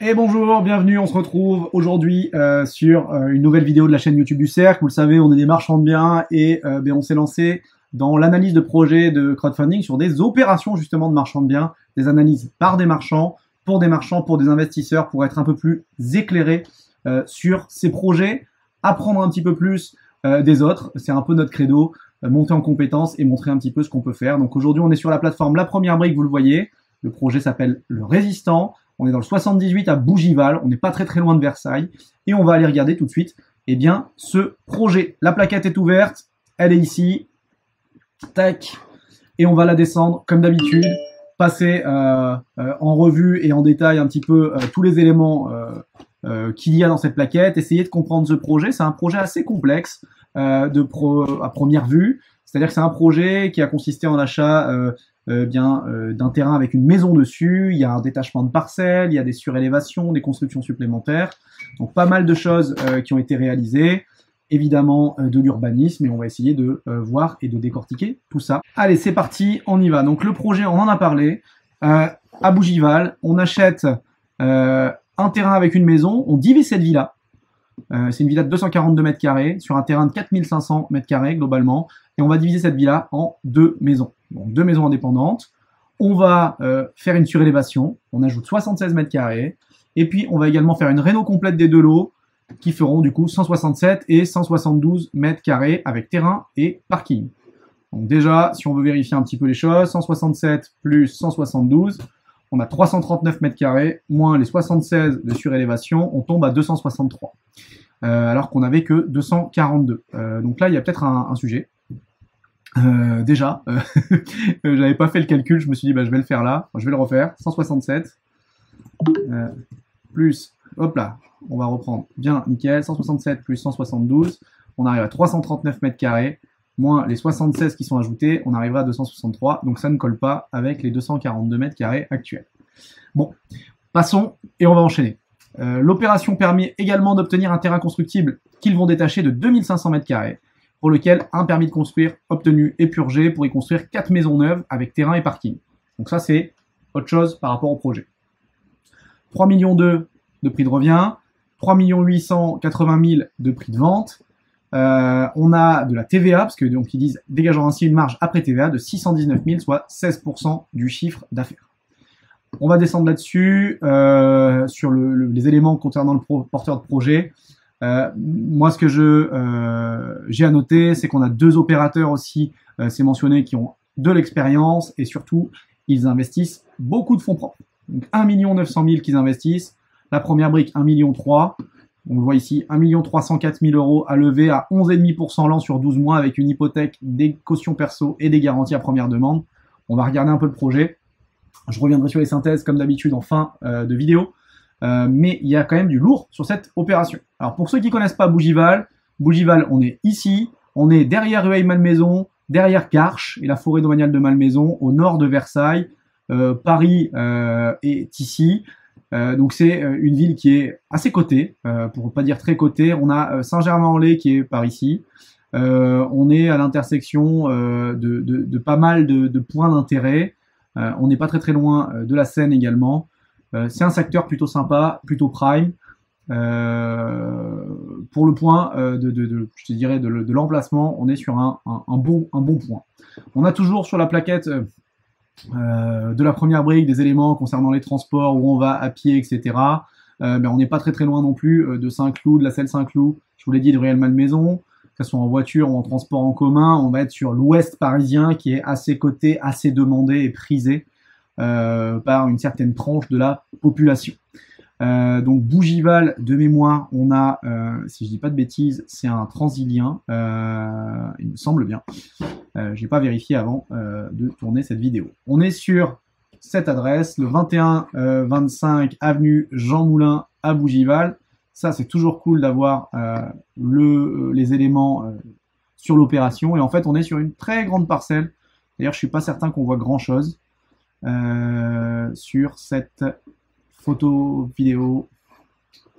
Et bonjour, bienvenue, on se retrouve aujourd'hui sur une nouvelle vidéo de la chaîne YouTube du Cercle. Vous le savez, on est des marchands de biens et on s'est lancé dans l'analyse de projets de crowdfunding sur des opérations justement de marchands de biens, des analyses par des marchands, pour des investisseurs, pour être un peu plus éclairés sur ces projets, apprendre un petit peu plus des autres. C'est un peu notre credo, monter en compétences et montrer un petit peu ce qu'on peut faire. Donc aujourd'hui, on est sur la plateforme La Première Brique, vous le voyez. Le projet s'appelle Le Résistant. On est dans le 78 à Bougival, on n'est pas très loin de Versailles, et on va aller regarder tout de suite, eh bien, ce projet. La plaquette est ouverte, elle est ici, tac, et on va la descendre comme d'habitude, passer en revue et en détail un petit peu tous les éléments qu'il y a dans cette plaquette, essayer de comprendre ce projet. C'est un projet assez complexe à première vue, c'est-à-dire que c'est un projet qui a consisté en l'achat d'un terrain avec une maison dessus, il y a un détachement de parcelles, il y a des surélévations, des constructions supplémentaires, donc pas mal de choses qui ont été réalisées, évidemment de l'urbanisme, et on va essayer de voir et de décortiquer tout ça. Allez, c'est parti, on y va. Donc le projet, on en a parlé, à Bougival, on achète un terrain avec une maison, on divise cette villa. C'est une villa de 242 mètres carrés sur un terrain de 4500 mètres carrés globalement, et on va diviser cette villa en deux maisons. Donc deux maisons indépendantes. On va faire une surélévation, on ajoute 76 mètres carrés, et puis on va également faire une réno complète des deux lots qui feront du coup 167 et 172 mètres carrés avec terrain et parking. Donc déjà, si on veut vérifier un petit peu les choses, 167 plus 172, on a 339 mètres carrés, moins les 76 de surélévation, on tombe à 263. Alors qu'on n'avait que 242. Donc là, il y a peut-être un sujet. Déjà, j'avais pas fait le calcul, je me suis dit, je vais le faire là, je vais le refaire. 167, plus, hop là, on va reprendre bien, nickel, 167 plus 172, on arrive à 339 mètres carrés, moins les 76 qui sont ajoutés, on arrivera à 263, donc ça ne colle pas avec les 242 mètres carrés actuels. Bon, passons et on va enchaîner. L'opération permet également d'obtenir un terrain constructible qu'ils vont détacher de 2500 mètres carrés, pour lequel un permis de construire obtenu et purgé pour y construire 4 maisons neuves avec terrain et parking. Donc ça, c'est autre chose par rapport au projet. 3,2 millions de prix de revient, 3 880 000 de prix de vente. On a de la TVA, parce que donc ils disent dégageant ainsi une marge après TVA de 619 000, soit 16% du chiffre d'affaires. On va descendre là-dessus, sur les éléments concernant le porteur de projet. Moi, ce que j'ai à noter, c'est qu'on a deux opérateurs aussi, c'est mentionné, qui ont de l'expérience et surtout, ils investissent beaucoup de fonds propres. Donc 1 900 000 qu'ils investissent. La première brique, 1,3 million. On le voit ici, 1 304 000 euros à lever à 11,5% l'an sur 12 mois avec une hypothèque, des cautions perso et des garanties à première demande. On va regarder un peu le projet. Je reviendrai sur les synthèses comme d'habitude en fin de vidéo. Mais il y a quand même du lourd sur cette opération. Alors pour ceux qui connaissent pas Bougival, on est ici, on est derrière Rueil-Malmaison, derrière Garches et la forêt domaniale de Malmaison, au nord de Versailles. Paris est ici. Donc c'est une ville qui est assez cotée, pour pas dire très cotée. On a Saint-Germain-en-Laye qui est par ici. On est à l'intersection de pas mal de points d'intérêt. On n'est pas très loin de la Seine également. C'est un secteur plutôt sympa, plutôt prime. Pour le point je te dirais de l'emplacement, on est sur un bon point. On a toujours sur la plaquette de la première brique des éléments concernant les transports, où on va à pied, etc. On n'est pas très loin non plus de Saint-Cloud, de la Selle Saint-Cloud, je vous l'ai dit, de Rueil-Malmaison, que ce soit en voiture ou en transport en commun. On va être sur l'ouest parisien qui est assez coté, assez demandé et prisé par une certaine tranche de la population. Donc Bougival, de mémoire, on a, si je dis pas de bêtises, c'est un Transilien, il me semble bien. J'ai pas vérifié avant de tourner cette vidéo. On est sur cette adresse, le 21-25 avenue Jean Moulin à Bougival. Ça, c'est toujours cool d'avoir les éléments sur l'opération. Et en fait, on est sur une très grande parcelle. D'ailleurs, je suis pas certain qu'on voit grand chose sur cette photo vidéo,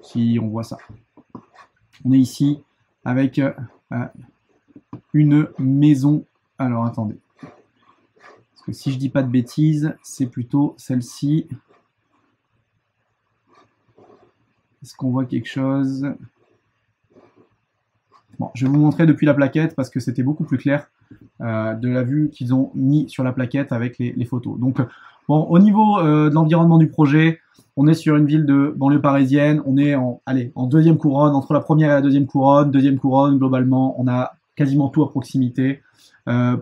si on voit ça. On est ici avec une maison. Alors attendez, parce que si je dis pas de bêtises, c'est plutôt celle-ci. Est-ce qu'on voit quelque chose? Bon, je vais vous montrer depuis la plaquette parce que c'était beaucoup plus clair de la vue qu'ils ont mis sur la plaquette avec les photos. Donc, bon, au niveau de l'environnement du projet, on est sur une ville de banlieue parisienne. On est en deuxième couronne, entre la première et la deuxième couronne. Deuxième couronne, globalement, on a quasiment tout à proximité,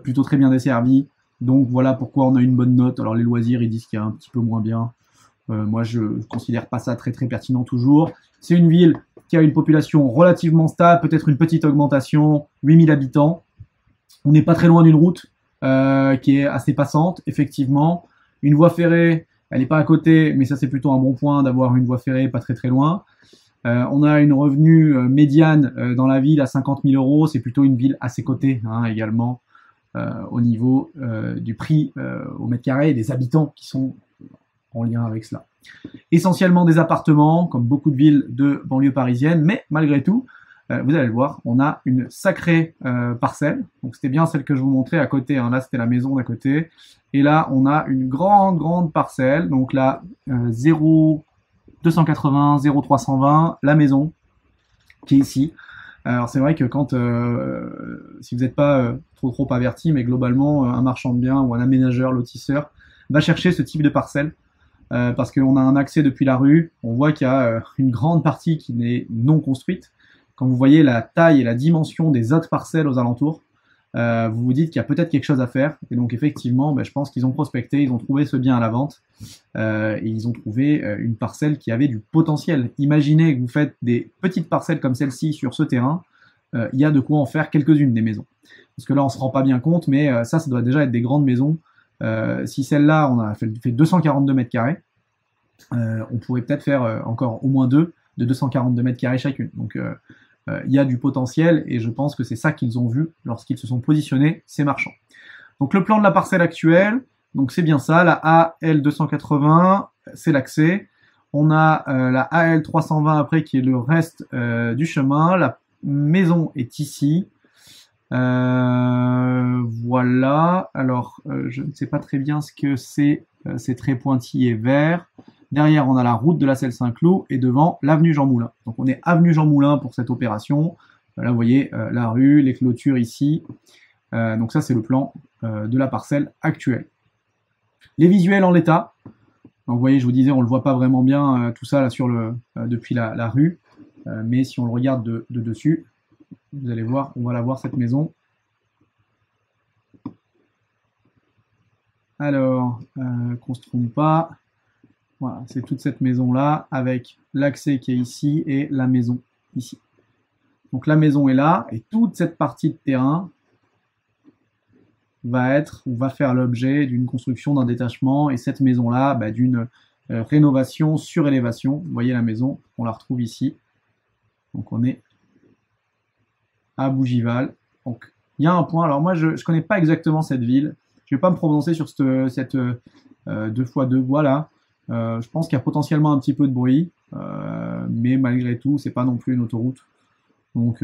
plutôt très bien desservi. Donc voilà pourquoi on a une bonne note. Alors les loisirs, ils disent qu'il y a un petit peu moins bien. Moi, je considère pas ça très pertinent toujours. C'est une ville qui a une population relativement stable, peut-être une petite augmentation, 8000 habitants. On n'est pas très loin d'une route qui est assez passante, effectivement. Une voie ferrée, elle n'est pas à côté, mais ça c'est plutôt un bon point d'avoir une voie ferrée pas très loin. On a une revenu médiane dans la ville à 50 000 euros, c'est plutôt une ville assez cotée également au niveau du prix au mètre carré et des habitants qui sont en lien avec cela. Essentiellement des appartements, comme beaucoup de villes de banlieue parisienne, mais malgré tout, vous allez le voir, on a une sacrée parcelle. Donc c'était bien celle que je vous montrais à côté, là c'était la maison d'à côté. Et là, on a une grande parcelle, donc là, 0,280, 0,320, la maison qui est ici. Alors c'est vrai que quand, si vous n'êtes pas trop averti, mais globalement, un marchand de biens ou un aménageur, lotisseur, va chercher ce type de parcelle. Parce qu'on a un accès depuis la rue, on voit qu'il y a une grande partie qui n'est non construite. Quand vous voyez la taille et la dimension des autres parcelles aux alentours, vous vous dites qu'il y a peut-être quelque chose à faire. Et donc effectivement, je pense qu'ils ont prospecté, ils ont trouvé ce bien à la vente, et ils ont trouvé une parcelle qui avait du potentiel. Imaginez que vous faites des petites parcelles comme celle-ci sur ce terrain, il y a de quoi en faire quelques-unes des maisons. Parce que là, on se rend pas bien compte, mais ça doit déjà être des grandes maisons. Si celle-là, on a fait 242 mètres carrés, on pourrait peut-être faire encore au moins deux de 242 mètres carrés chacune. Donc il y a du potentiel et je pense que c'est ça qu'ils ont vu lorsqu'ils se sont positionnés, ces marchands. Donc le plan de la parcelle actuelle, donc c'est bien ça, la AL 280, c'est l'accès. On a la AL 320 après qui est le reste du chemin. La maison est ici. Voilà, alors je ne sais pas très bien ce que c'est très pointillé vert. Derrière on a la route de la Selle Saint-Cloud et devant l'avenue Jean Moulin. Donc on est avenue Jean Moulin pour cette opération. Là vous voyez la rue, les clôtures ici. Donc ça c'est le plan de la parcelle actuelle. Les visuels en l'état. Donc vous voyez, je vous disais, on le voit pas vraiment bien tout ça là sur depuis la rue. Mais si on le regarde de dessus, vous allez voir, on va la voir cette maison. Alors, qu'on se trompe pas. Voilà, c'est toute cette maison-là avec l'accès qui est ici et la maison ici. Donc la maison est là et toute cette partie de terrain va faire l'objet d'une construction, d'un détachement et cette maison-là d'une rénovation, surélévation. Vous voyez la maison, on la retrouve ici. Donc on est à Bougival. Donc il y a un point, alors moi je ne connais pas exactement cette ville, je ne vais pas me prononcer sur cette 2x2 voies là. Je pense qu'il y a potentiellement un petit peu de bruit, mais malgré tout, c'est pas non plus une autoroute. Donc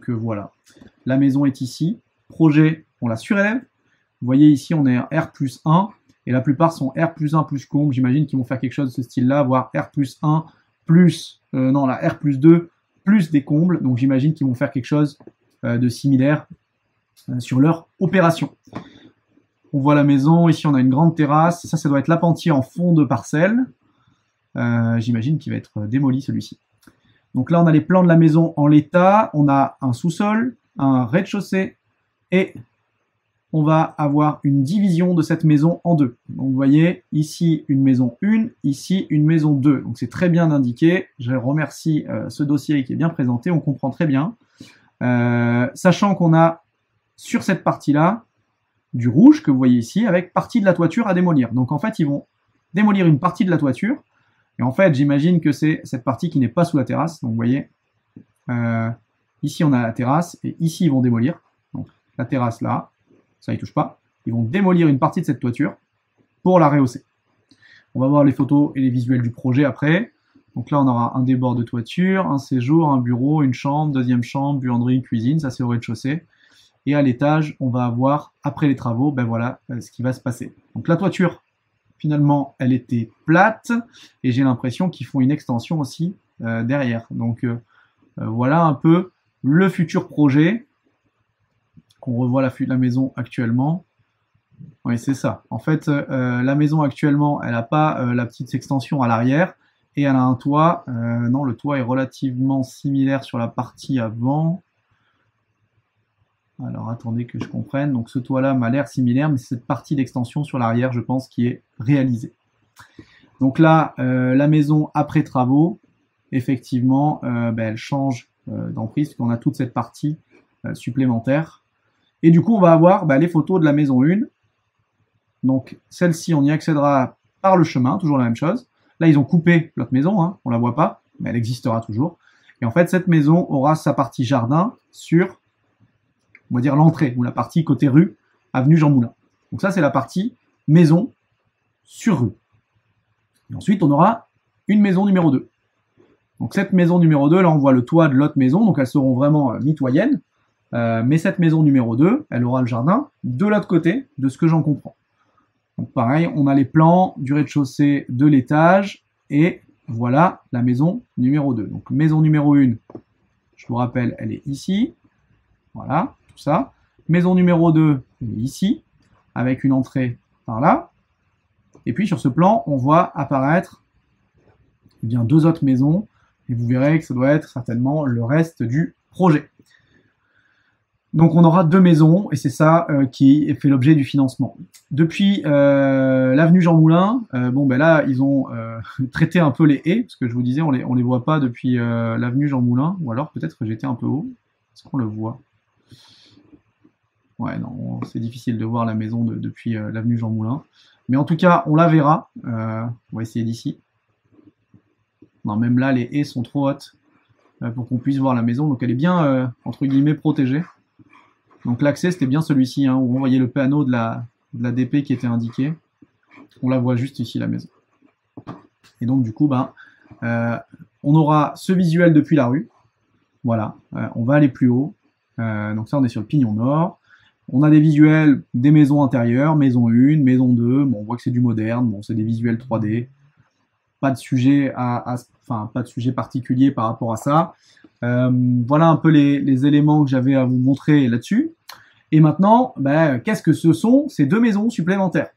voilà. La maison est ici. Projet, on la surélève. Vous voyez ici, on est R+1, et la plupart sont R+1 plus comble. J'imagine qu'ils vont faire quelque chose de ce style-là, voire R+1 plus, non, la R+2 plus des combles. Donc j'imagine qu'ils vont faire quelque chose de similaire sur leur opération. On voit la maison, ici on a une grande terrasse, ça doit être l'appentis en fond de parcelle. J'imagine qu'il va être démoli celui-ci. Donc là on a les plans de la maison en l'état, on a un sous-sol, un rez-de-chaussée et on va avoir une division de cette maison en deux. Donc vous voyez ici une maison 1, ici une maison 2. Donc c'est très bien indiqué, je remercie ce dossier qui est bien présenté, on comprend très bien. Sachant qu'on a sur cette partie-là, du rouge que vous voyez ici, avec partie de la toiture à démolir. Donc en fait, ils vont démolir une partie de la toiture, et en fait, j'imagine que c'est cette partie qui n'est pas sous la terrasse. Donc vous voyez, ici on a la terrasse, et ici ils vont démolir. Donc la terrasse là, ça ils touchent pas. Ils vont démolir une partie de cette toiture pour la rehausser. On va voir les photos et les visuels du projet après. Donc là, on aura un débord de toiture, un séjour, un bureau, une chambre, deuxième chambre, buanderie, une cuisine, ça c'est au rez-de-chaussée. Et à l'étage, on va avoir, après les travaux, voilà ce qui va se passer. Donc la toiture, finalement, elle était plate, et j'ai l'impression qu'ils font une extension aussi derrière. Donc voilà un peu le futur projet. On revoit la maison actuellement. Oui, c'est ça. En fait, la maison actuellement, elle n'a pas la petite extension à l'arrière et elle a un toit. Non, le toit est relativement similaire sur la partie avant. Alors attendez que je comprenne. Donc ce toit-là m'a l'air similaire, mais c'est cette partie d'extension sur l'arrière, je pense, qui est réalisée. Donc là, la maison après travaux, effectivement, elle change d'emprise, puisqu'on a toute cette partie supplémentaire. Et du coup, on va avoir les photos de la maison 1. Donc celle-ci, on y accédera par le chemin, toujours la même chose. Là, ils ont coupé l'autre maison, hein, on la voit pas, mais elle existera toujours. Et en fait, cette maison aura sa partie jardin sur, on va dire, l'entrée, ou la partie côté rue, avenue Jean Moulin. Donc ça, c'est la partie maison sur rue. Et ensuite, on aura une maison numéro 2. Donc cette maison numéro 2, là, on voit le toit de l'autre maison, donc elles seront vraiment mitoyennes. Mais cette maison numéro 2, elle aura le jardin de l'autre côté, de ce que j'en comprends. Donc pareil, on a les plans du rez-de-chaussée de l'étage, et voilà la maison numéro 2. Donc maison numéro 1, je vous rappelle, elle est ici. Voilà, tout ça. Maison numéro 2, elle est ici, avec une entrée par là. Et puis sur ce plan, on voit apparaître deux autres maisons, et vous verrez que ça doit être certainement le reste du projet. Donc on aura 2 maisons, et c'est ça qui fait l'objet du financement. Depuis l'avenue Jean Moulin, là ils ont traité un peu les haies, parce que je vous disais on les voit pas depuis l'avenue Jean Moulin, ou alors peut-être que j'étais un peu haut. Est-ce qu'on le voit? Ouais, non, c'est difficile de voir la maison depuis l'avenue Jean Moulin. Mais en tout cas, on la verra. On va essayer d'ici. Non, même là, les haies sont trop hautes pour qu'on puisse voir la maison. Donc elle est bien, entre guillemets, protégée. Donc l'accès, c'était bien celui-ci, hein, où on voyait le panneau de la DP qui était indiqué. On la voit juste ici, la maison. Et donc du coup, on aura ce visuel depuis la rue. Voilà, on va aller plus haut. Donc ça, on est sur le pignon nord. On a des visuels des maisons intérieures, maison 1, maison 2. Bon, on voit que c'est du moderne. Bon, c'est des visuels 3D. Pas de sujet pas de sujet particulier par rapport à ça. Voilà un peu les éléments que j'avais à vous montrer là-dessus. Et maintenant, qu'est-ce que ce sont ces 2 maisons supplémentaires?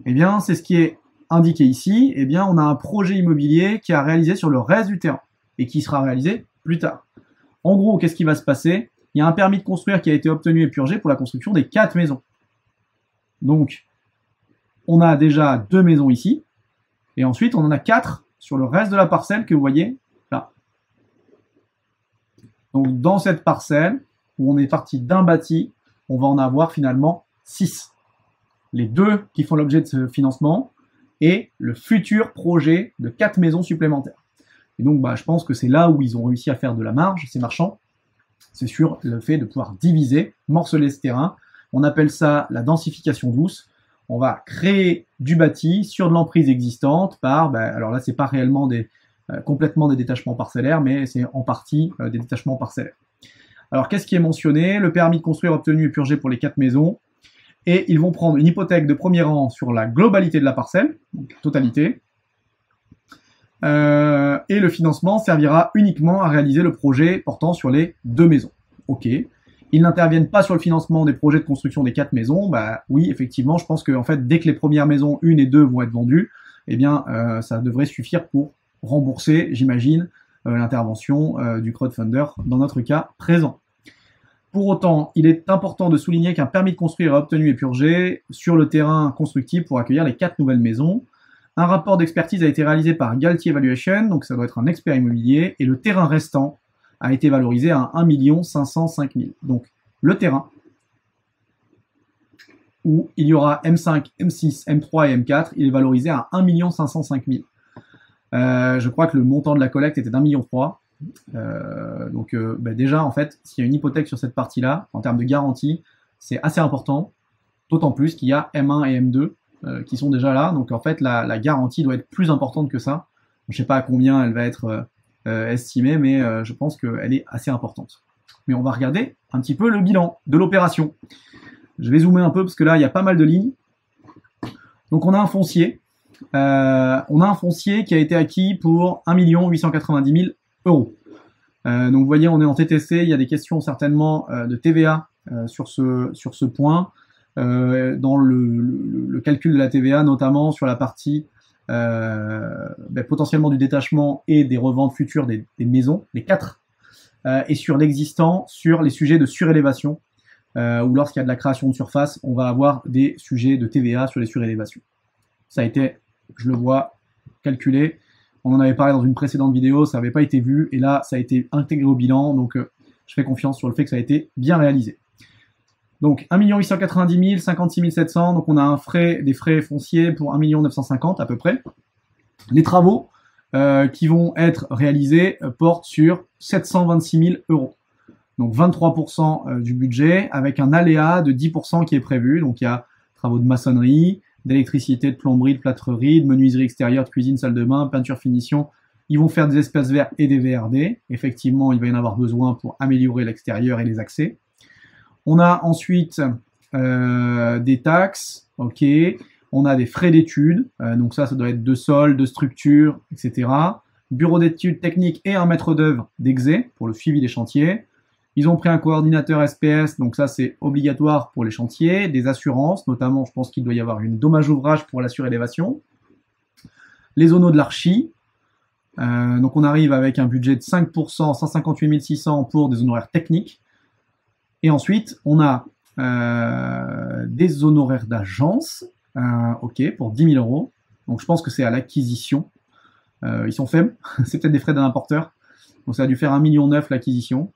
Eh bien, c'est ce qui est indiqué ici. Eh bien, on a un projet immobilier qui a réalisé sur le reste du terrain et qui sera réalisé plus tard. En gros, qu'est-ce qui va se passer? Il y a un permis de construire qui a été obtenu et purgé pour la construction des 4 maisons. Donc, on a déjà 2 maisons ici. Et ensuite, on en a 4 sur le reste de la parcelle que vous voyez là. Donc, dans cette parcelle, où on est parti d'un bâti, on va en avoir finalement 6. Les 2 qui font l'objet de ce financement et le futur projet de 4 maisons supplémentaires. Et donc, je pense que c'est là où ils ont réussi à faire de la marge, ces marchands. C'est sur le fait de pouvoir diviser, morceler ce terrain. On appelle ça la densification douce. On va créer du bâti sur de l'emprise existante par, alors là, c'est pas réellement complètement des détachements parcellaires, mais c'est en partie des détachements parcellaires. Alors, qu'est-ce qui est mentionné? Le permis de construire obtenu et purgé pour les 4 maisons. Et ils vont prendre une hypothèque de premier rang sur la globalité de la parcelle, donc totalité. Et le financement servira uniquement à réaliser le projet portant sur les 2 maisons. Ok. Ils n'interviennent pas sur le financement des projets de construction des 4 maisons. Oui, effectivement, je pense que dès que les premières maisons 1 et 2 vont être vendues, eh bien, ça devrait suffire pour rembourser, j'imagine, l'intervention du crowdfunder dans notre cas présent. Pour autant, il est important de souligner qu'un permis de construire est obtenu et purgé sur le terrain constructible pour accueillir les 4 nouvelles maisons. Un rapport d'expertise a été réalisé par Galtier Evaluation, donc ça doit être un expert immobilier, et le terrain restant a été valorisé à 1 505 000. Donc le terrain, où il y aura M5, M6, M3 et M4, il est valorisé à 1 505 000. Je crois que le montant de la collecte était d'1,3 million. Déjà, en fait, s'il y a une hypothèque sur cette partie-là, en termes de garantie, c'est assez important, d'autant plus qu'il y a M1 et M2 qui sont déjà là. Donc en fait, la garantie doit être plus importante que ça. Je ne sais pas à combien elle va être estimée, mais je pense qu'elle est assez importante. Mais on va regarder un petit peu le bilan de l'opération. Je vais zoomer un peu parce que là, il y a pas mal de lignes. Donc on a un foncier on a un foncier qui a été acquis pour 1 890 000 euros. Donc vous voyez, on est en TTC, il y a des questions certainement de TVA sur ce point, dans le calcul de la TVA, notamment sur la partie potentiellement du détachement et des reventes futures des maisons, les 4, et sur l'existant, sur les sujets de surélévation, où lorsqu'il y a de la création de surface, on va avoir des sujets de TVA sur les surélévations. Ça a été, je le vois, calculé. On en avait parlé dans une précédente vidéo, ça n'avait pas été vu, et là, ça a été intégré au bilan, donc je fais confiance sur le fait que ça a été bien réalisé. Donc 1 890 000, 56 700, donc on a des frais fonciers pour 1 950 000 à peu près. Les travaux qui vont être réalisés portent sur 726 000 euros. Donc 23% du budget, avec un aléa de 10% qui est prévu. Donc il y a travaux de maçonnerie, d'électricité, de plomberie, de plâtrerie, de menuiserie extérieure, de cuisine, salle de bain, peinture, finition. Ils vont faire des espaces verts et des VRD. Effectivement, il va y en avoir besoin pour améliorer l'extérieur et les accès. On a ensuite des taxes, ok. On a des frais d'études, donc ça doit être de sol, de structure, etc. Bureau d'études techniques et un maître d'œuvre d'exé pour le suivi des chantiers. Ils ont pris un coordinateur SPS, donc ça c'est obligatoire pour les chantiers, des assurances, notamment je pense qu'il doit y avoir une dommage ouvrage pour la surélévation. Les zonos de l'archi, donc on arrive avec un budget de 5%, 158 600 pour des honoraires techniques. Et ensuite on a des honoraires d'agence, ok, pour 10 000 euros. Donc je pense que c'est à l'acquisition. Ils sont faibles, c'est peut-être des frais d'un importeur. Donc ça a dû faire 1,9 million l'acquisition.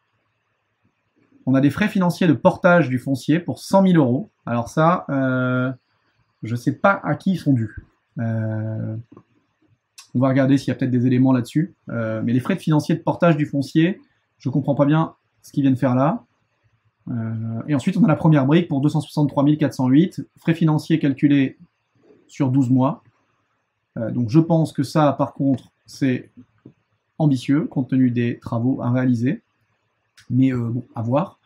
On a des frais financiers de portage du foncier pour 100 000 euros. Alors ça, je ne sais pas à qui ils sont dus. On va regarder s'il y a peut-être des éléments là-dessus. Mais les frais financiers de portage du foncier, je ne comprends pas bien ce qu'ils viennent faire là. Et ensuite, on a la première brique pour 263 408. Frais financiers calculés sur 12 mois. Donc je pense que ça, par contre, c'est ambitieux, compte tenu des travaux à réaliser. Mais bon, à voir.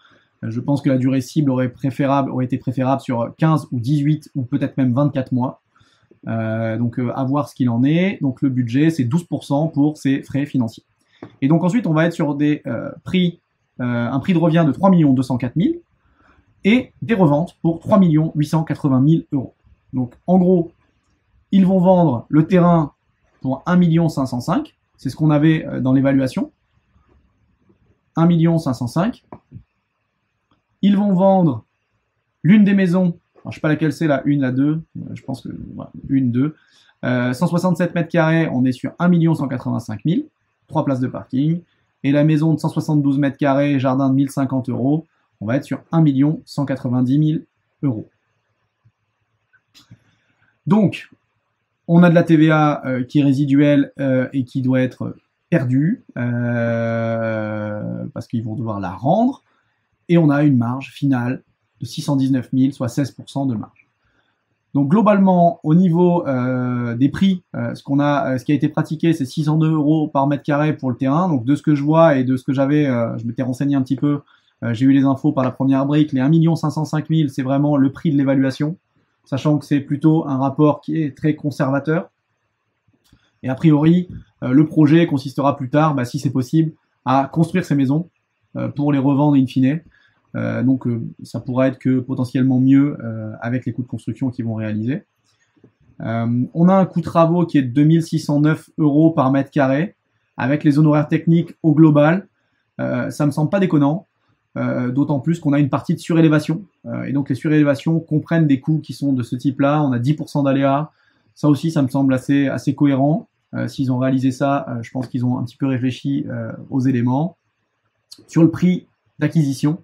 Je pense que la durée cible aurait été préférable sur 15 ou 18 ou peut-être même 24 mois. Donc à voir ce qu'il en est. Donc le budget, c'est 12% pour ces frais financiers. Et donc ensuite, on va être sur des prix, un prix de revient de 3 204 000 et des reventes pour 3 880 000 euros. Donc en gros, ils vont vendre le terrain pour 1 505 000. C'est ce qu'on avait dans l'évaluation. 1 505 000. Ils vont vendre l'une des maisons, alors, je ne sais pas laquelle c'est, la 1, la 2, je pense que, voilà, 1, 2, 167 mètres carrés, on est sur 1 185 000, 3 places de parking, et la maison de 172 mètres carrés, jardin de 1050 euros, on va être sur 1 190 000 euros. Donc, on a de la TVA qui est résiduelle et qui doit être perdue, parce qu'ils vont devoir la rendre, et on a une marge finale de 619 000, soit 16% de marge. Donc globalement, au niveau des prix, ce qui a été pratiqué, c'est 602 euros par mètre carré pour le terrain. Donc de ce que je vois et de ce que j'avais, je m'étais renseigné un petit peu, j'ai eu les infos par la première brique, les 1 505 000, c'est vraiment le prix de l'évaluation, sachant que c'est plutôt un rapport qui est très conservateur. Et a priori, le projet consistera plus tard, si c'est possible, à construire ces maisons pour les revendre in fine. Donc ça pourra être que potentiellement mieux avec les coûts de construction qu'ils vont réaliser. On a un coût de travaux qui est de 2609 euros par mètre carré, avec les honoraires techniques au global. Ça me semble pas déconnant, d'autant plus qu'on a une partie de surélévation. Et donc les surélévations comprennent des coûts qui sont de ce type-là. On a 10% d'aléas. Ça aussi, ça me semble assez cohérent. S'ils ont réalisé ça, je pense qu'ils ont un petit peu réfléchi aux éléments. Sur le prix d'acquisition,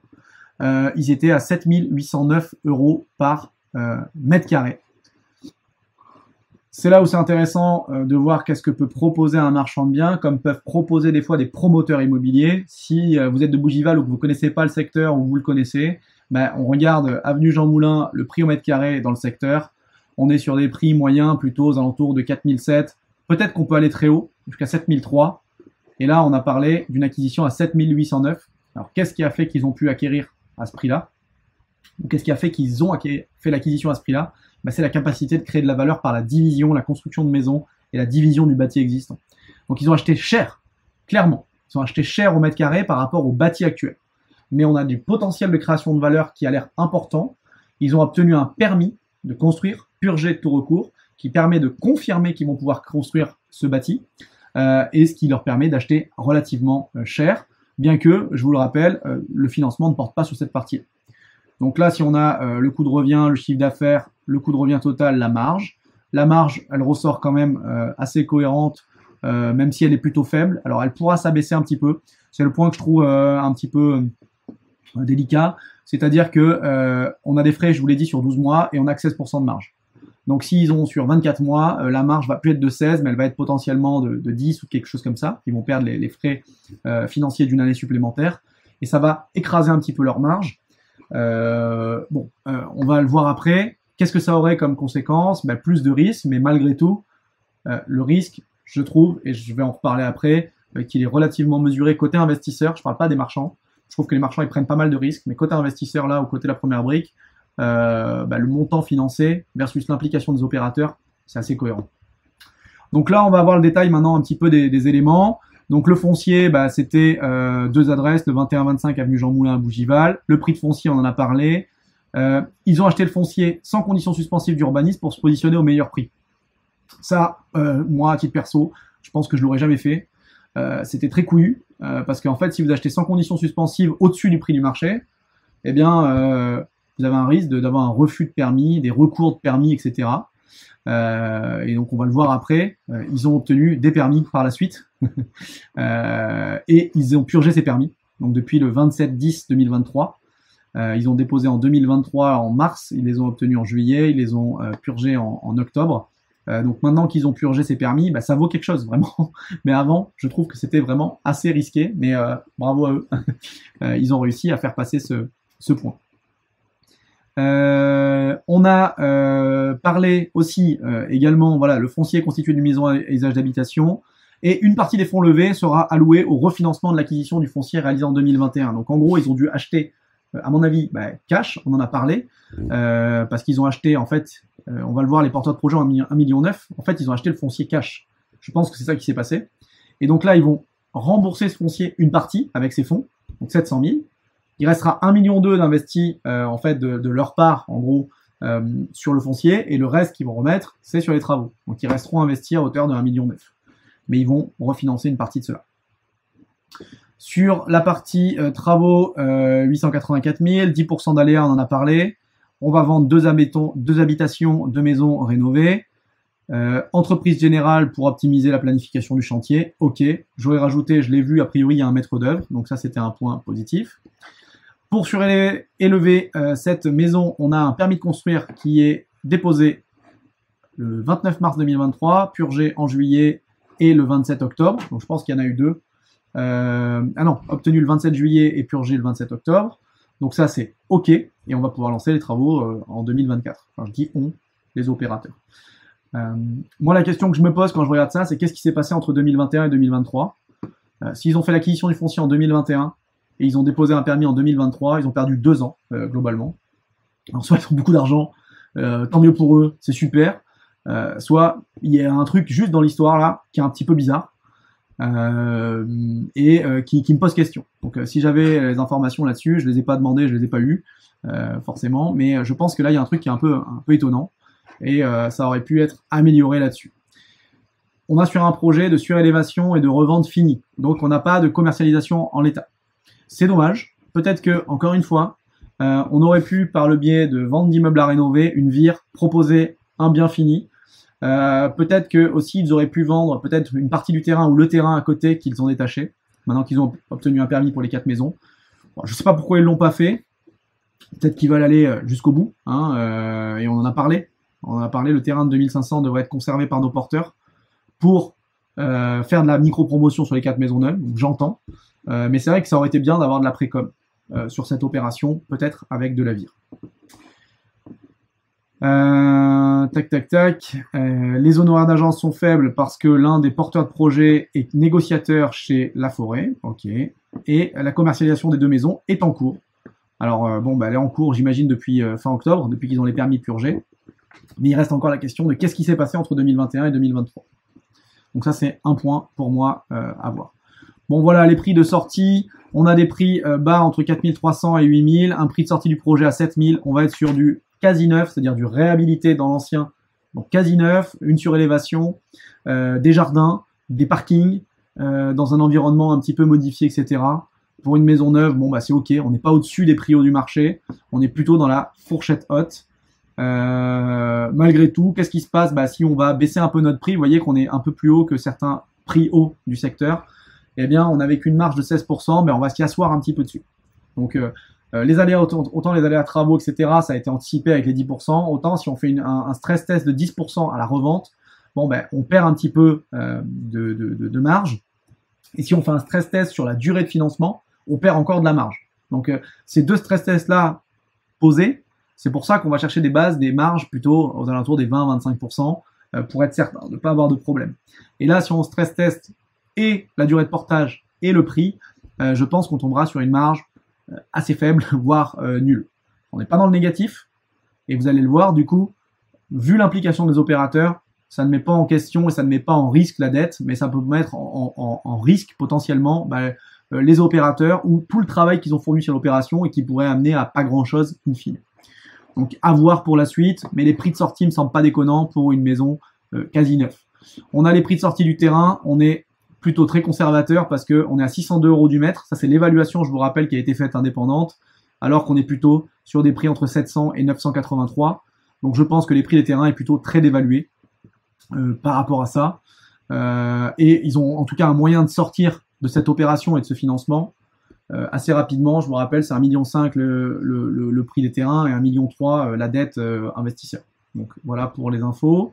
ils étaient à 7 809 euros par mètre carré. C'est là où c'est intéressant de voir qu'est-ce que peut proposer un marchand de biens, comme peuvent proposer des fois des promoteurs immobiliers. Si vous êtes de Bougival ou que vous ne connaissez pas le secteur ou vous le connaissez, on regarde avenue Jean Moulin, le prix au mètre carré dans le secteur. On est sur des prix moyens plutôt aux alentours de 4 700. Peut-être qu'on peut aller très haut, jusqu'à 7 300. Et là, on a parlé d'une acquisition à 7 809. Alors, qu'est-ce qui a fait qu'ils ont pu acquérir à ce prix-là? Ou qu'est-ce qui a fait qu'ils ont fait l'acquisition à ce prix-là? bah, c'est la capacité de créer de la valeur par la division, la construction de maisons et la division du bâti existant. Donc ils ont acheté cher, clairement. Ils ont acheté cher au mètre carré par rapport au bâti actuel. Mais on a du potentiel de création de valeur qui a l'air important. Ils ont obtenu un permis de construire, purgé de tout recours, qui permet de confirmer qu'ils vont pouvoir construire ce bâti, et ce qui leur permet d'acheter relativement cher, bien que, je vous le rappelle, le financement ne porte pas sur cette partie. Donc là, si on a le coût de revient, le chiffre d'affaires, le coût de revient total, la marge, elle ressort quand même assez cohérente, même si elle est plutôt faible. Alors elle pourra s'abaisser un petit peu. C'est le point que je trouve un petit peu délicat. C'est-à-dire que on a des frais, je vous l'ai dit, sur 12 mois et on a que 16% de marge. Donc s'ils ont sur 24 mois, la marge va plus être de 16, mais elle va être potentiellement de 10 ou quelque chose comme ça. Ils vont perdre les frais financiers d'une année supplémentaire. Et ça va écraser un petit peu leur marge. On va le voir après. Qu'est-ce que ça aurait comme conséquence? Plus de risques, mais malgré tout, le risque, je trouve, et je vais en reparler après, qu'il est relativement mesuré côté investisseur. Je parle pas des marchands. Je trouve que les marchands ils prennent pas mal de risques, mais côté investisseur là, ou côté la première brique, le montant financé versus l'implication des opérateurs, c'est assez cohérent. Donc là, on va voir le détail maintenant un petit peu des éléments. Donc le foncier, c'était 2 adresses, le 21-25 avenue Jean Moulin à Bougival. Le prix de foncier, on en a parlé. Ils ont acheté le foncier sans condition suspensive d'urbanisme pour se positionner au meilleur prix. Ça, moi, à titre perso, je pense que je l'aurais jamais fait. C'était très couillu, parce qu'en fait, si vous achetez sans condition suspensive au-dessus du prix du marché, eh bien, vous avez un risque d'avoir un refus de permis, des recours de permis, etc. Et donc, on va le voir après. Ils ont obtenu des permis par la suite, et ils ont purgé ces permis. Donc, depuis le 27-10-2023, ils ont déposé en 2023 en mars, ils les ont obtenus en juillet, ils les ont purgés en octobre. Donc maintenant qu'ils ont purgé ces permis, ça vaut quelque chose vraiment. Mais avant, je trouve que c'était vraiment assez risqué. Mais bravo à eux, ils ont réussi à faire passer ce point. On a parlé aussi également, voilà, le foncier constitué d'une maison à usage d'habitation. Et une partie des fonds levés sera allouée au refinancement de l'acquisition du foncier réalisé en 2021. Donc en gros, ils ont dû acheter, à mon avis, cash, on en a parlé, parce qu'ils ont acheté, en fait, on va le voir, les porteurs de projet en 1,9 million. En fait, ils ont acheté le foncier cash. Je pense que c'est ça qui s'est passé. Et donc là, ils vont rembourser ce foncier une partie avec ces fonds, donc 700 000. Il restera 1,2 million d'investis, en fait, de leur part, en gros, sur le foncier. Et le reste qu'ils vont remettre, c'est sur les travaux. Donc ils resteront investis à hauteur de 1,9 million. Mais ils vont refinancer une partie de cela. Sur la partie travaux, 884 000, 10% d'aléas, on en a parlé. On va vendre deux habitations, 2 maisons rénovées. Entreprise générale pour optimiser la planification du chantier. Ok, j'aurais rajouté, je l'ai vu, a priori, il y a un maître d'œuvre. Donc ça, c'était un point positif. Pour surélever cette maison, on a un permis de construire qui est déposé le 29 mars 2023, purgé en juillet et le 27 octobre. Donc je pense qu'il y en a eu 2. Obtenu le 27 juillet et purgé le 27 octobre. Donc ça, c'est OK. Et on va pouvoir lancer les travaux en 2024. Enfin, je dis on, les opérateurs. Moi, la question que je me pose quand je regarde ça, c'est qu'est-ce qui s'est passé entre 2021 et 2023 ? S'ils ont fait l'acquisition du foncier en 2021 et ils ont déposé un permis en 2023, ils ont perdu 2 ans, globalement. Alors, soit ils ont beaucoup d'argent, tant mieux pour eux, c'est super. Soit il y a un truc juste dans l'histoire là qui est un petit peu bizarre. Qui me pose question. Donc si j'avais les informations là-dessus, je les ai pas demandées, je les ai pas eues, forcément, mais je pense que là il y a un truc qui est un peu étonnant et ça aurait pu être amélioré là-dessus. On va sur un projet de surélévation et de revente fini, donc on n'a pas de commercialisation en l'état. C'est dommage. Peut-être que, encore une fois, on aurait pu, par le biais de vente d'immeubles à rénover, une vire, proposer un bien fini. Peut-être que aussi ils auraient pu vendre peut-être une partie du terrain ou le terrain à côté qu'ils ont détaché, maintenant qu'ils ont obtenu un permis pour les 4 maisons. Bon, je ne sais pas pourquoi ils l'ont pas fait. Peut-être qu'ils veulent aller jusqu'au bout, et on en a parlé. On en a parlé, le terrain de 2500 devrait être conservé par nos porteurs pour faire de la micro-promotion sur les 4 maisons neuves, donc j'entends. Mais c'est vrai que ça aurait été bien d'avoir de la précom sur cette opération, peut-être avec de la vire. Les honoraires d'agence sont faibles parce que l'un des porteurs de projet est négociateur chez Laforêt, ok, et la commercialisation des 2 maisons est en cours. Alors elle est en cours, j'imagine, depuis fin octobre, depuis qu'ils ont les permis purgés. Mais il reste encore la question de qu'est-ce qui s'est passé entre 2021 et 2023. Donc ça, c'est un point pour moi à voir. Bon, voilà les prix de sortie. On a des prix bas entre 4300 et 8000. Un prix de sortie du projet à 7000. On va être sur du quasi neuf, c'est-à-dire du réhabilité dans l'ancien. Donc quasi neuf, une surélévation, des jardins, des parkings, dans un environnement un petit peu modifié, etc. Pour une maison neuve, bon bah c'est ok, on n'est pas au-dessus des prix hauts du marché, on est plutôt dans la fourchette haute. Malgré tout, qu'est-ce qui se passe? Bah, si on va baisser un peu notre prix, vous voyez qu'on est un peu plus haut que certains prix hauts du secteur, eh bien on n'avait qu'une marge de 16%, mais on va s'y asseoir un petit peu dessus. Donc les aléas, autant les aléas travaux, etc., ça a été anticipé avec les 10%, autant si on fait un stress test de 10% à la revente, bon ben on perd un petit peu de marge. Et si on fait un stress test sur la durée de financement, on perd encore de la marge. Donc ces deux stress tests là posés, c'est pour ça qu'on va chercher des bases, des marges plutôt aux alentours des 20-25% pour être certain de ne pas avoir de problème. Et là, si on stress test et la durée de portage et le prix, je pense qu'on tombera sur une marge assez faible, voire nulle. On n'est pas dans le négatif, et vous allez le voir, du coup, vu l'implication des opérateurs, ça ne met pas en question et ça ne met pas en risque la dette, mais ça peut mettre en risque potentiellement les opérateurs ou tout le travail qu'ils ont fourni sur l'opération et qui pourrait amener à pas grand-chose in fine. Donc à voir pour la suite, mais les prix de sortie me semblent pas déconnants pour une maison quasi neuve. On a les prix de sortie du terrain, on est plutôt très conservateur parce qu'on est à 602 € du mètre, ça c'est l'évaluation, je vous rappelle, qui a été faite indépendante, alors qu'on est plutôt sur des prix entre 700 et 983. Donc je pense que les prix des terrains est plutôt très dévalué par rapport à ça. Et ils ont en tout cas un moyen de sortir de cette opération et de ce financement assez rapidement. Je vous rappelle, c'est 1,5 million le prix des terrains et 1,3 million la dette investisseur. Donc voilà pour les infos.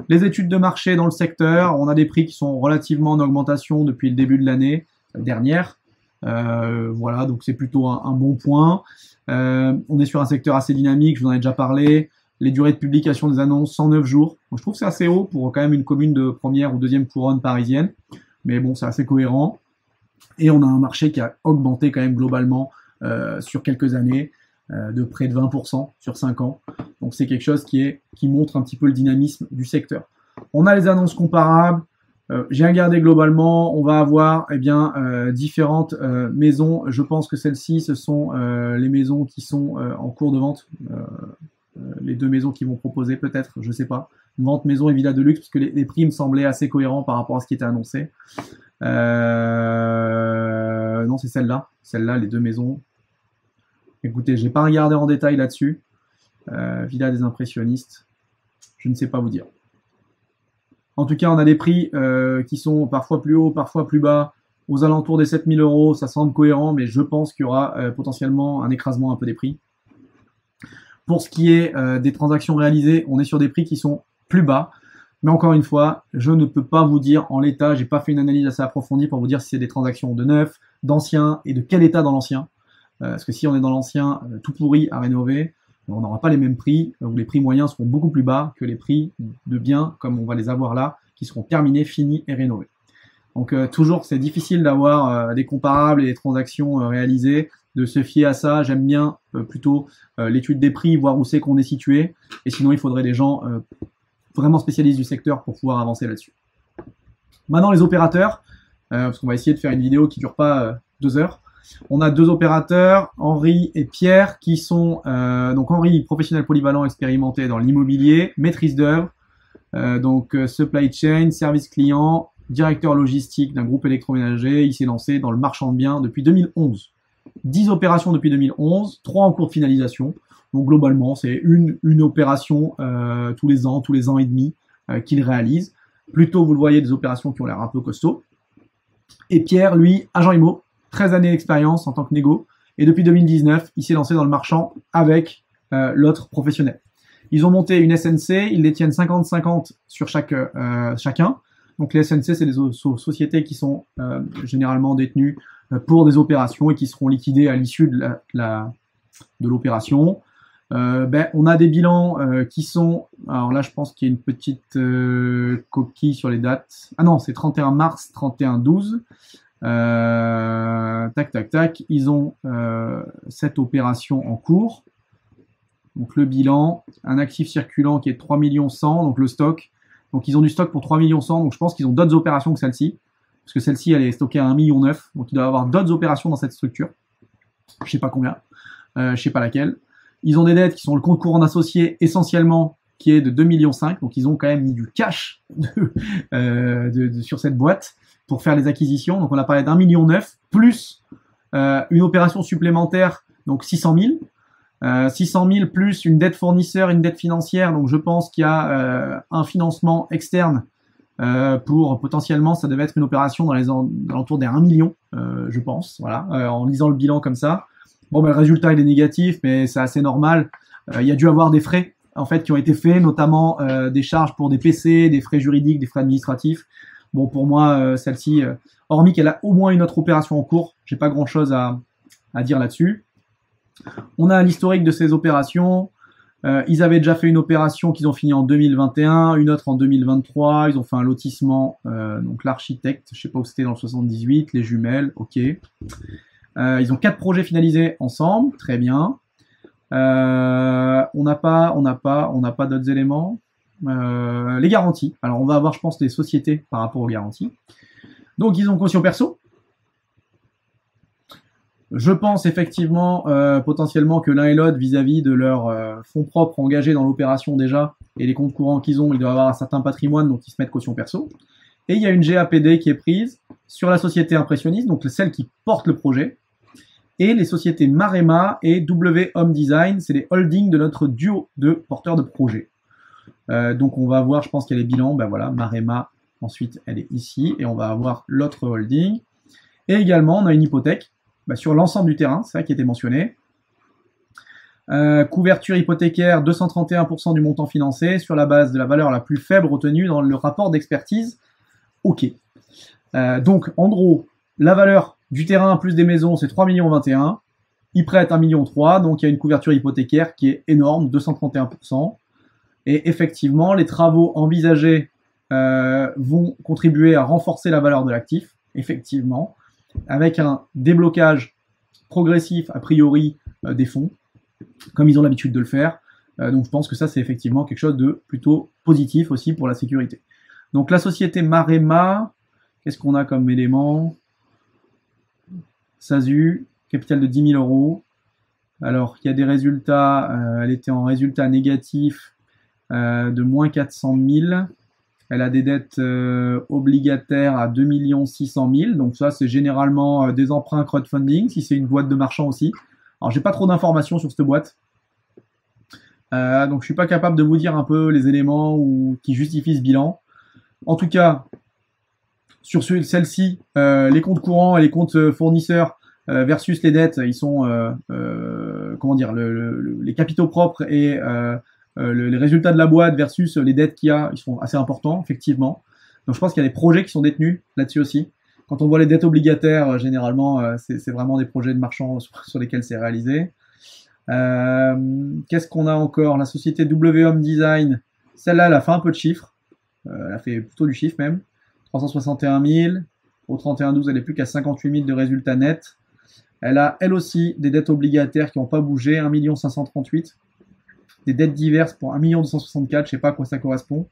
Les études de marché dans le secteur, on a des prix qui sont relativement en augmentation depuis le début de l'année dernière. Voilà, donc c'est plutôt un bon point. On est sur un secteur assez dynamique, je vous en ai déjà parlé. Les durées de publication des annonces, 109 jours. Donc, je trouve que c'est assez haut pour quand même une commune de première ou deuxième couronne parisienne. Mais bon, c'est assez cohérent. Et on a un marché qui a augmenté quand même globalement sur quelques années, de près de 20% sur 5 ans. Donc c'est quelque chose qui montre un petit peu le dynamisme du secteur. On a les annonces comparables. J'ai regardé globalement, on va avoir différentes maisons. Je pense que celles-ci, ce sont les maisons qui sont en cours de vente. Les deux maisons qui vont proposer peut-être, je sais pas. Vente maison et villa de luxe, parce que les prix me semblaient assez cohérents par rapport à ce qui était annoncé. Non, c'est celle-là. Celle-là, les deux maisons. Écoutez, j'ai pas regardé en détail là-dessus. Villa des impressionnistes. Je ne sais pas vous dire. En tout cas, on a des prix qui sont parfois plus hauts, parfois plus bas. Aux alentours des 7000 €, ça semble cohérent, mais je pense qu'il y aura potentiellement un écrasement un peu des prix. Pour ce qui est des transactions réalisées, on est sur des prix qui sont plus bas. Mais encore une fois, je ne peux pas vous dire en l'état, j'ai pas fait une analyse assez approfondie pour vous dire si c'est des transactions de neuf, d'ancien et de quel état dans l'ancien. Parce que si on est dans l'ancien tout pourri à rénover, on n'aura pas les mêmes prix, où les prix moyens seront beaucoup plus bas que les prix de biens comme on va les avoir là, qui seront terminés, finis et rénovés. Donc toujours, c'est difficile d'avoir des comparables et des transactions réalisées, de se fier à ça. J'aime bien plutôt l'étude des prix, voir où c'est qu'on est situé. Et sinon, il faudrait des gens vraiment spécialistes du secteur pour pouvoir avancer là-dessus. Maintenant, les opérateurs, parce qu'on va essayer de faire une vidéo qui dure pas 2 heures. On a deux opérateurs, Henri et Pierre, qui sont donc Henri, professionnel polyvalent expérimenté dans l'immobilier, maîtrise d'œuvre, donc supply chain, service client, directeur logistique d'un groupe électroménager. Il s'est lancé dans le marchand de biens depuis 2011. 10 opérations depuis 2011, 3 en cours de finalisation. Donc globalement, c'est une opération tous les ans et demi qu'il réalise. Plutôt, vous le voyez, des opérations qui ont l'air un peu costauds. Et Pierre, lui, agent IMO, 13 années d'expérience en tant que négo. Et depuis 2019, il s'est lancé dans le marchand avec l'autre professionnel. Ils ont monté une SNC, ils détiennent 50-50 sur chacun. Donc les SNC, c'est des sociétés qui sont généralement détenues pour des opérations et qui seront liquidées à l'issue de l'opération. On a des bilans qui sont... Alors là, je pense qu'il y a une petite coquille sur les dates. Ah non, c'est 31 mars, 31-12. Tac. Ils ont cette opération en cours. Donc le bilan, un actif circulant qui est de 3 millions 100, donc le stock. Donc ils ont du stock pour 3 millions 100, donc je pense qu'ils ont d'autres opérations que celle-ci. Parce que celle-ci, elle est stockée à 1 million 9, donc il doit y avoir d'autres opérations dans cette structure. Je sais pas combien, je sais pas laquelle. Ils ont des dettes qui sont le compte courant d'associés essentiellement, qui est de 2 millions 5, donc ils ont quand même mis du cash sur cette boîte pour faire les acquisitions. Donc on a parlé d'1 million 9, plus une opération supplémentaire, donc 600 000. 600 000 plus une dette fournisseur, une dette financière, donc je pense qu'il y a un financement externe pour potentiellement, ça devait être une opération dans les alentours des 1 million, je pense, voilà, en lisant le bilan comme ça. Bon, ben, le résultat il est négatif, mais c'est assez normal. Il y a dû avoir des frais en fait qui ont été faits, notamment des charges pour des PC, des frais juridiques, des frais administratifs. Bon, pour moi, celle-ci, hormis qu'elle a au moins une autre opération en cours, j'ai pas grand-chose à dire là-dessus. On a l'historique de ces opérations. Ils avaient déjà fait une opération qu'ils ont fini en 2021, une autre en 2023. Ils ont fait un lotissement, donc l'architecte, je sais pas où c'était dans le 78, les jumelles, ok. Ils ont 4 projets finalisés ensemble, très bien. On n'a pas d'autres éléments. Les garanties. Alors on va avoir, je pense, des sociétés par rapport aux garanties. Donc ils ont caution perso. Je pense effectivement potentiellement que l'un et l'autre vis-à-vis de leurs fonds propres engagés dans l'opération déjà et les comptes courants qu'ils ont, ils doivent avoir un certain patrimoine donc ils se mettent caution perso. Et il y a une GAPD qui est prise sur la société impressionniste, donc celle qui porte le projet, et les sociétés Marema et W Home Design, c'est les holdings de notre duo de porteurs de projets. Donc on va voir, je pense qu'il y a les bilans, ben voilà, Marema, ensuite elle est ici, et on va avoir l'autre holding. Et également on a une hypothèque sur l'ensemble du terrain, c'est ça qui était mentionné. Couverture hypothécaire, 231% du montant financé sur la base de la valeur la plus faible retenue dans le rapport d'expertise. Ok. Donc, en gros, la valeur du terrain plus des maisons, c'est 3 millions 21. Ils prêtent 1 million 3, donc il y a une couverture hypothécaire qui est énorme, 231%. Et effectivement, les travaux envisagés vont contribuer à renforcer la valeur de l'actif, effectivement, avec un déblocage progressif, a priori, des fonds, comme ils ont l'habitude de le faire. Donc je pense que ça, c'est effectivement quelque chose de plutôt positif aussi pour la sécurité. Donc la société Marema, qu'est-ce qu'on a comme élément? SASU, capital de 10 000 euros. Alors, il y a des résultats, elle était en résultat négatif de moins 400 000. Elle a des dettes obligataires à 2 600 000. Donc ça, c'est généralement des emprunts crowdfunding, si c'est une boîte de marchand aussi. Alors, j'ai pas trop d'informations sur cette boîte. Donc, je suis pas capable de vous dire un peu les éléments qui justifient ce bilan. En tout cas, sur celle-ci, les comptes courants et les comptes fournisseurs versus les dettes, ils sont, comment dire, les capitaux propres et les résultats de la boîte versus les dettes qu'il y a, ils sont assez importants, effectivement. Donc je pense qu'il y a des projets qui sont détenus là-dessus aussi. Quand on voit les dettes obligataires, généralement, c'est vraiment des projets de marchands sur lesquels c'est réalisé. Qu'est-ce qu'on a encore? La société W Home Design, celle-là, elle a fait un peu de chiffres. Elle a fait plutôt du chiffre même. 361 000. Au 31-12, elle est plus qu'à 58 000 de résultats nets. Elle a, elle aussi, des dettes obligataires qui n'ont pas bougé, 1 538 000. Des dettes diverses pour 1 264 000, je sais pas à quoi ça correspond.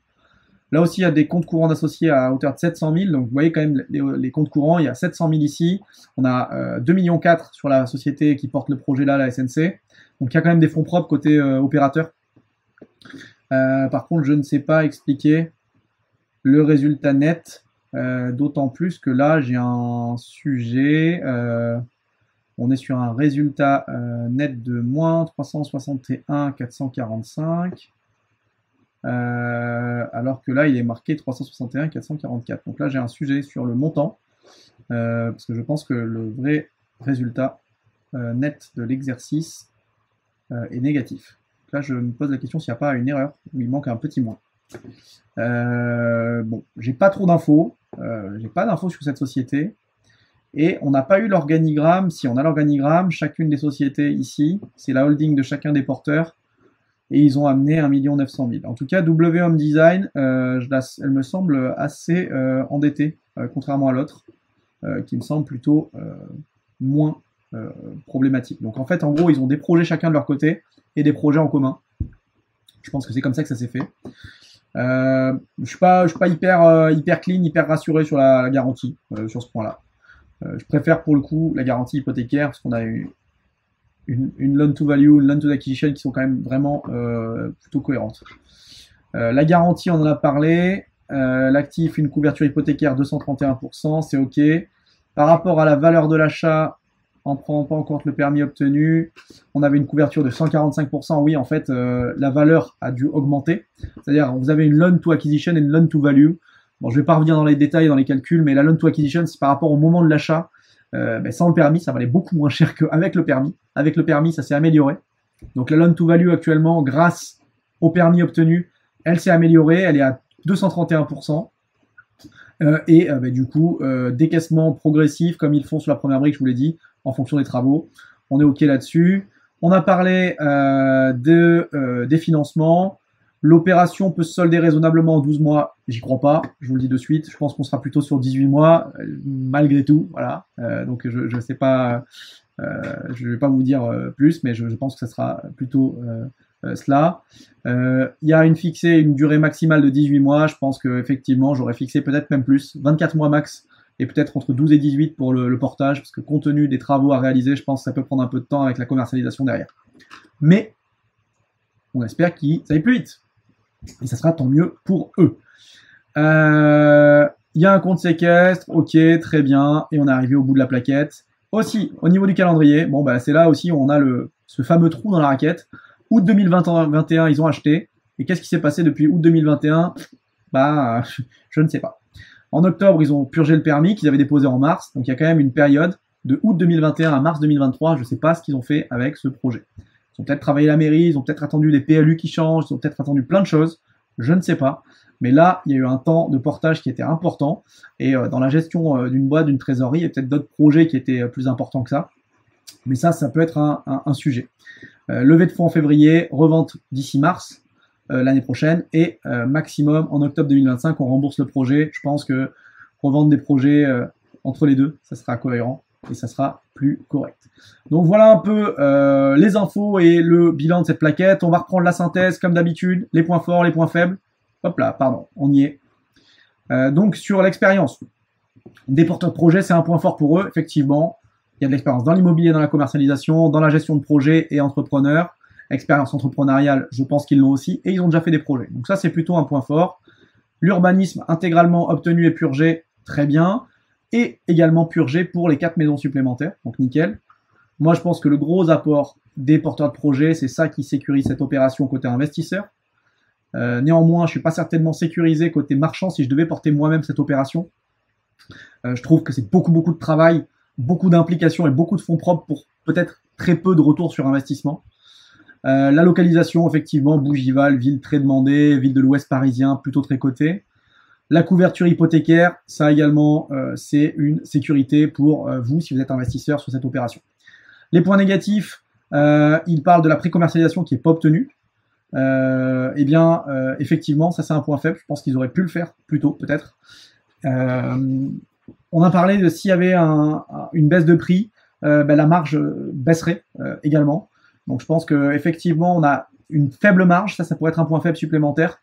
Là aussi, il y a des comptes courants d'associés à hauteur de 700 000. Donc, vous voyez quand même les comptes courants, il y a 700 000 ici. On a 2 millions 4 sur la société qui porte le projet là, la SNC. Donc, il y a quand même des fonds propres côté opérateur. Par contre, je ne sais pas expliquer le résultat net, d'autant plus que là, j'ai un sujet... on est sur un résultat net de moins 361 445, alors que là il est marqué 361 444. Donc là j'ai un sujet sur le montant, parce que je pense que le vrai résultat net de l'exercice est négatif. Donc là je me pose la question s'il n'y a pas une erreur, où il manque un petit moins. Bon, j'ai pas trop d'infos, j'ai pas d'infos sur cette société. Et on n'a pas eu l'organigramme. Si on a l'organigramme, chacune des sociétés ici, c'est la holding de chacun des porteurs. Et ils ont amené 1 900 000. En tout cas, W Home Design, elle me semble assez endettée, contrairement à l'autre, qui me semble plutôt moins problématique. Donc en fait, en gros, ils ont des projets chacun de leur côté. et des projets en commun. Je pense que c'est comme ça que ça s'est fait. Je suis pas hyper clean, hyper rassuré sur la garantie sur ce point-là. Je préfère pour le coup la garantie hypothécaire parce qu'on a une loan to value, une loan to acquisition qui sont quand même vraiment plutôt cohérentes. La garantie, on en a parlé. L'actif, une couverture hypothécaire 231%, c'est OK. Par rapport à la valeur de l'achat, en prenant pas en compte le permis obtenu, on avait une couverture de 145%. Oui, en fait, la valeur a dû augmenter. C'est-à-dire, vous avez une loan to acquisition et une loan to value. Bon, je vais pas revenir dans les détails, dans les calculs, mais la loan to acquisition, c'est par rapport au moment de l'achat. Sans le permis, ça valait beaucoup moins cher qu'avec le permis. Avec le permis, ça s'est amélioré. Donc la loan to value actuellement, grâce au permis obtenu, elle s'est améliorée. Elle est à 231%. Du coup, décaissement progressif, comme ils font sur la première brique, je vous l'ai dit, en fonction des travaux. On est OK là-dessus. On a parlé des financements. L'opération peut se solder raisonnablement en 12 mois. J'y crois pas, je vous le dis de suite. Je pense qu'on sera plutôt sur 18 mois, malgré tout. Voilà. Donc je sais pas, je vais pas vous dire plus, mais je pense que ça sera plutôt cela. Il y a une durée maximale de 18 mois. Je pense que effectivement, j'aurais fixé peut-être même plus, 24 mois max, et peut-être entre 12 et 18 pour le portage, parce que compte tenu des travaux à réaliser, je pense que ça peut prendre un peu de temps avec la commercialisation derrière. Mais on espère qu'ils aillent plus vite. Et ça sera tant mieux pour eux. Il y a un compte séquestre, ok, très bien, et on est arrivé au bout de la plaquette. Aussi, au niveau du calendrier, bon bah c'est là aussi où on a ce fameux trou dans la raquette. Août 2021, ils ont acheté. Et qu'est-ce qui s'est passé depuis août 2021? Bah, je ne sais pas. En octobre, ils ont purgé le permis qu'ils avaient déposé en mars. Donc il y a quand même une période de août 2021 à mars 2023. Je ne sais pas ce qu'ils ont fait avec ce projet. Ils ont peut-être travaillé la mairie, ils ont peut-être attendu des PLU qui changent, ils ont peut-être attendu plein de choses. Je ne sais pas. Mais là, il y a eu un temps de portage qui était important. Et dans la gestion d'une boîte, d'une trésorerie, il y a peut-être d'autres projets qui étaient plus importants que ça. Mais ça peut être un sujet. Levée de fonds en février, revente d'ici mars l'année prochaine et maximum en octobre 2025, on rembourse le projet. Je pense que revendre des projets entre les deux, ça sera cohérent et ça sera plus correct. Donc voilà un peu les infos et le bilan de cette plaquette. On va reprendre la synthèse comme d'habitude, les points forts, les points faibles. Hop là, pardon, on y est. Donc sur l'expérience des porteurs de projets, c'est un point fort pour eux, effectivement. Il y a de l'expérience dans l'immobilier, dans la commercialisation, dans la gestion de projets et entrepreneurs. Expérience entrepreneuriale, je pense qu'ils l'ont aussi, et ils ont déjà fait des projets. Donc ça, c'est plutôt un point fort. L'urbanisme intégralement obtenu et purgé, très bien. Et également purgé pour les 4 maisons supplémentaires, donc nickel. Moi, je pense que le gros apport des porteurs de projets, c'est ça qui sécurise cette opération côté investisseur. Néanmoins, je suis pas certainement sécurisé côté marchand si je devais porter moi-même cette opération. Je trouve que c'est beaucoup de travail, beaucoup d'implications et beaucoup de fonds propres pour peut-être très peu de retour sur investissement. La localisation, effectivement, Bougival, ville très demandée, ville de l'Ouest parisien, plutôt très cotée. La couverture hypothécaire, ça également, c'est une sécurité pour vous si vous êtes investisseur sur cette opération. Les points négatifs, il parle de la pré-commercialisation qui n'est pas obtenue. Effectivement, ça c'est un point faible. Je pense qu'ils auraient pu le faire plus tôt, peut-être. On a parlé de s'il y avait une baisse de prix, la marge baisserait également. Donc je pense qu'effectivement, on a une faible marge. Ça pourrait être un point faible supplémentaire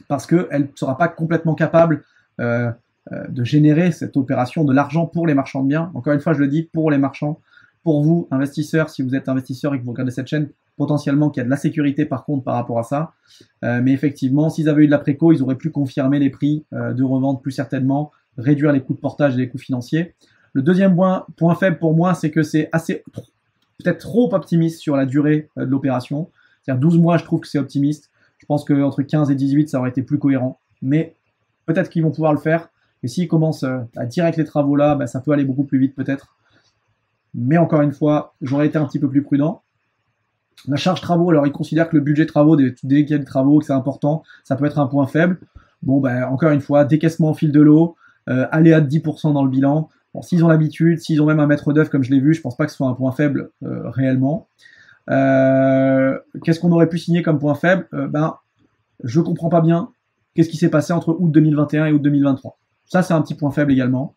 parce qu'elle ne sera pas complètement capable de générer cette opération de l'argent pour les marchands de biens. Encore une fois, je le dis, pour les marchands. Pour vous, investisseurs, si vous êtes investisseur et que vous regardez cette chaîne, potentiellement qu'il y a de la sécurité par contre par rapport à ça. Mais effectivement, s'ils avaient eu de la préco, ils auraient pu confirmer les prix de revente plus certainement, réduire les coûts de portage et les coûts financiers. Le deuxième point faible pour moi, c'est que c'est peut-être trop optimiste sur la durée de l'opération. C'est-à-dire 12 mois, je trouve que c'est optimiste. Je pense qu'entre 15 et 18, ça aurait été plus cohérent. Mais peut-être qu'ils vont pouvoir le faire. Et s'ils commencent à direct les travaux là, ça peut aller beaucoup plus vite peut-être. Mais encore une fois, j'aurais été un petit peu plus prudent. La charge travaux, alors ils considèrent que le budget travaux, des travaux, que c'est important, ça peut être un point faible. Bon, encore une fois, décaissement au fil de l'eau, aléa de 10% dans le bilan. Bon, s'ils ont l'habitude, s'ils ont même un maître d'œuvre comme je l'ai vu, je pense pas que ce soit un point faible réellement. Qu'est-ce qu'on aurait pu signer comme point faible? Je comprends pas bien qu'est-ce qui s'est passé entre août 2021 et août 2023. Ça, c'est un petit point faible également.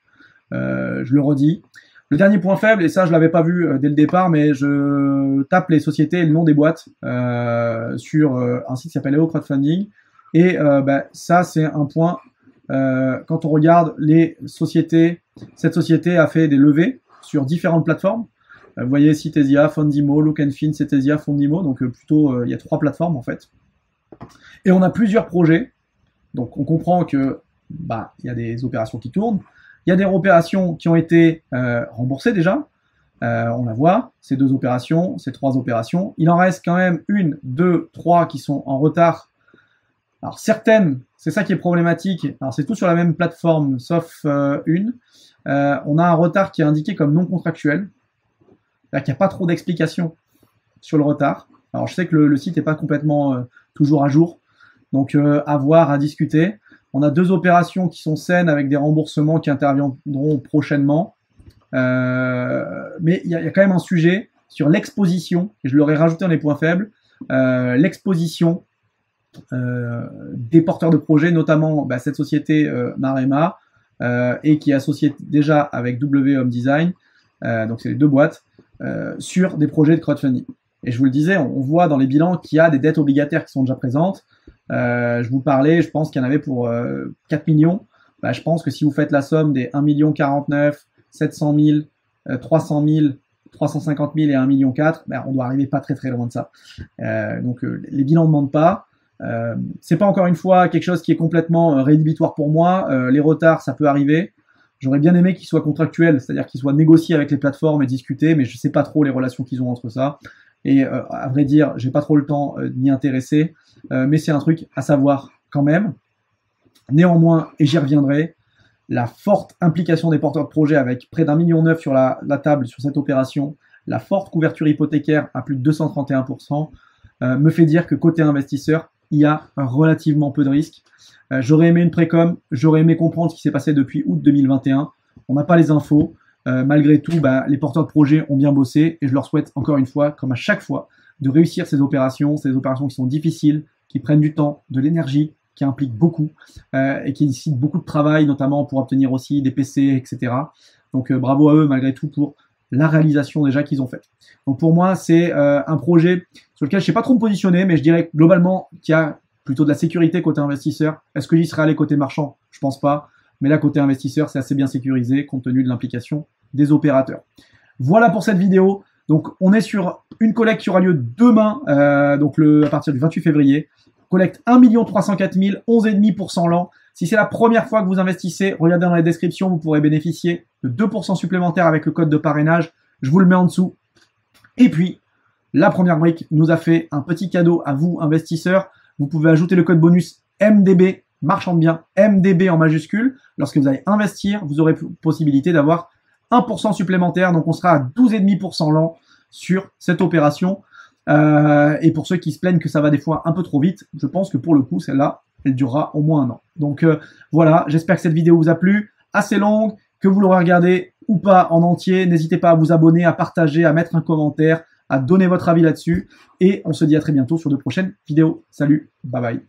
Je le redis. Le dernier point faible, et ça je l'avais pas vu dès le départ, mais je tape les sociétés et le nom des boîtes sur un site qui s'appelle EO Crowdfunding. Et ça c'est un point, quand on regarde les sociétés, cette société a fait des levées sur différentes plateformes. Vous voyez Citesia, Fundimo, Look and Fin, Citesia, Fundimo, donc plutôt il y a 3 plateformes en fait. Et on a plusieurs projets, donc on comprend que il y a des opérations qui tournent. Il y a des opérations qui ont été remboursées déjà. On la voit, ces 2 opérations, ces 3 opérations. Il en reste quand même 1, 2, 3 qui sont en retard. Alors certaines, c'est ça qui est problématique. Alors c'est tout sur la même plateforme, sauf une. On a un retard qui est indiqué comme non contractuel. C'est-à-dire qu'il n'y a pas trop d'explications sur le retard. Alors je sais que le site n'est pas complètement toujours à jour. Donc à voir, à discuter. On a 2 opérations qui sont saines avec des remboursements qui interviendront prochainement. Mais il y a quand même un sujet sur l'exposition, et je l'aurais rajouté dans les points faibles, l'exposition des porteurs de projets, notamment cette société Marema, et qui est associée déjà avec WM Design, donc c'est les 2 boîtes, sur des projets de crowdfunding. Et je vous le disais, on voit dans les bilans qu'il y a des dettes obligataires qui sont déjà présentes. Je vous parlais, je pense qu'il y en avait pour 4 millions. Je pense que si vous faites la somme des 1 49 700 000, 300 000, 350 000 et 1,4 million, on doit arriver pas très loin de ça. Donc les bilans ne mentent pas. C'est pas encore une fois quelque chose qui est complètement rédhibitoire pour moi. Les retards, ça peut arriver. J'aurais bien aimé qu'ils soient contractuels, c'est-à-dire qu'ils soient négociés avec les plateformes et discutés, mais je sais pas trop les relations qu'ils ont entre ça. Et à vrai dire, j'ai pas trop le temps de m'y intéresser, mais c'est un truc à savoir quand même. Néanmoins, et j'y reviendrai, la forte implication des porteurs de projets avec près d'1,9 million sur la table sur cette opération, la forte couverture hypothécaire à plus de 231%, me fait dire que côté investisseur, il y a relativement peu de risques. J'aurais aimé une précom, j'aurais aimé comprendre ce qui s'est passé depuis août 2021. On n'a pas les infos. Malgré tout, les porteurs de projets ont bien bossé et je leur souhaite encore une fois, comme à chaque fois, de réussir ces opérations qui sont difficiles, qui prennent du temps, de l'énergie, qui impliquent beaucoup et qui nécessitent beaucoup de travail, notamment pour obtenir aussi des PC, etc. Donc bravo à eux malgré tout pour la réalisation déjà qu'ils ont faite. Donc pour moi, c'est un projet sur lequel je ne sais pas trop me positionner, mais je dirais globalement qu'il y a plutôt de la sécurité côté investisseur. Est-ce que j'y serais allé côté marchand? Je pense pas. Mais là, côté investisseur, c'est assez bien sécurisé compte tenu de l'implication des opérateurs. Voilà pour cette vidéo. Donc, on est sur une collecte qui aura lieu demain, à partir du 28 février. Collecte 1 304 000, 11,5% l'an. Si c'est la première fois que vous investissez, regardez dans la description, vous pourrez bénéficier de 2% supplémentaires avec le code de parrainage. Je vous le mets en dessous. Et puis, la première brique nous a fait un petit cadeau à vous, investisseurs. Vous pouvez ajouter le code bonus MDB, marchand de biens, MDB en majuscule. Lorsque vous allez investir, vous aurez possibilité d'avoir 1% supplémentaire. Donc, on sera à 12,5% l'an sur cette opération. Et pour ceux qui se plaignent que ça va des fois un peu trop vite, je pense que pour le coup, celle-là, elle durera au moins 1 an. Donc voilà, j'espère que cette vidéo vous a plu, assez longue, que vous l'aurez regardée ou pas en entier. N'hésitez pas à vous abonner, à partager, à mettre un commentaire, à donner votre avis là-dessus. Et on se dit à très bientôt sur de prochaines vidéos. Salut, bye bye.